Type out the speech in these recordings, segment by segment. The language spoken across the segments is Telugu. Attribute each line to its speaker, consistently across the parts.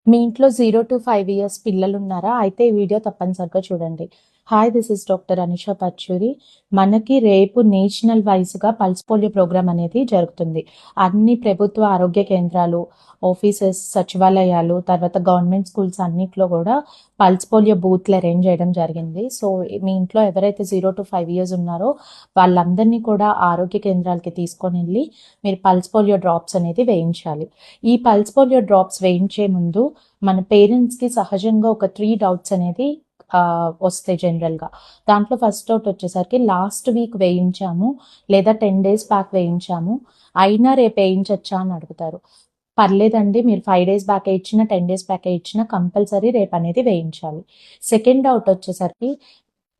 Speaker 1: మీ ఇంట్లో 0-5 ఇయర్స్ పిల్లలున్నారా? అయితే ఈ వీడియో తప్పనిసరిగా చూడండి. Hi! This is doctor Anisha Pachchuri. మనకి రేపు నేషనల్ వైస్‌గా పల్స్ పోలియో ప్రోగ్రామ్ అనేది జరుగుతుంది. అన్ని ప్రభుత్వ ఆరోగ్య కేంద్రాలు, ఆఫీసెస్, సచివాలయాలు, తర్వాత గవర్నమెంట్ స్కూల్స్ అన్నిట్లో కూడా పల్స్ పోలియో బూత్‌లు అరేంజ్ చేయడం జరిగింది. సో, మీ ఇంట్లో ఎవరైతే 0-5 ఇయర్స్ ఉన్నారో వాళ్ళందరినీ కూడా ఆరోగ్య కేంద్రాలకి తీసుకొనెళ్ళి మీరు పల్స్ పోలియో డ్రాప్స్ అనేది వేయించాలి. ఈ పల్స్ పోలియో డ్రాప్స్ వేయించే ముందు మన పేరెంట్స్‌కి సహజంగా ఒక 3 డౌట్స్ అనేది వస్తాయి జనరల్‌గా. దాంట్లో ఫస్ట్ డౌట్ వచ్చేసరికి లాస్ట్ వీక్ వేయించాము లేదా 10 డేస్ బ్యాక్ వేయించాము. అయినా రేపు వేయించొచ్చా అని అడుగుతారు. పర్లేదండి, మీరు 5 డేస్ బ్యాకే ఇచ్చినా, 10 డేస్ బ్యాకే ఇచ్చినా కంపల్సరీ రేపనేది వేయించాలి. సెకండ్ డౌట్ వచ్చేసరికి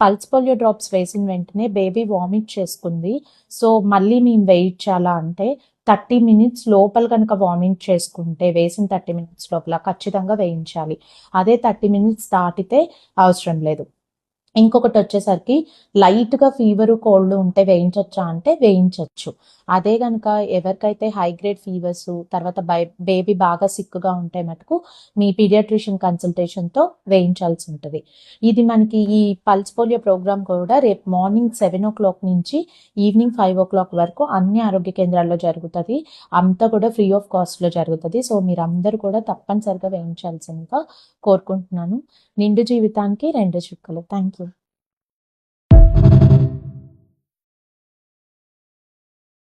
Speaker 1: పల్స్ పోలియో డ్రాప్స్ వేసిన వెంటనే బేబీ వామిట్ చేసుకుంది. సో, మళ్ళీ మేము వేయించాలా అంటే 30 మినిట్స్ లోపల కనుక వామిట్ చేసుకుంటే వేసిన 30 మినిట్స్ లోపల ఖచ్చితంగా వేయించాలి. అదే 30 మినిట్స్ దాటితే అవసరం లేదు. ఇంకొకటి వచ్చేసరికి లైట్‌గా ఫీవరు, కోల్డ్ ఉంటే వేయించొచ్చా అంటే వేయించొచ్చు. అదే గనక ఎవరికైతే హై గ్రేడ్ ఫీవర్సు, తర్వాత బేబీ బాగా సిక్‌గా ఉంటే మటుకు మీ పీడియాట్రిషియన్ కన్సల్టేషన్‌తో వేయించాల్సి ఉంటది. ఇది మనకి ఈ పల్స్ పోలియో ప్రోగ్రామ్ కూడా రేపు మార్నింగ్ 7:00 నుంచి ఈవినింగ్ 5:00 వరకు అన్ని ఆరోగ్య కేంద్రాల్లో జరుగుతది. అంతా కూడా ఫ్రీ ఆఫ్ కాస్ట్‌లో జరుగుతది. సో, మీరందరూ కూడా తప్పనిసరిగా వేయించాల్సిందిగా కోరుకుంటున్నాను. నిండు జీవితానికి 2 చుక్కలు. Thank you.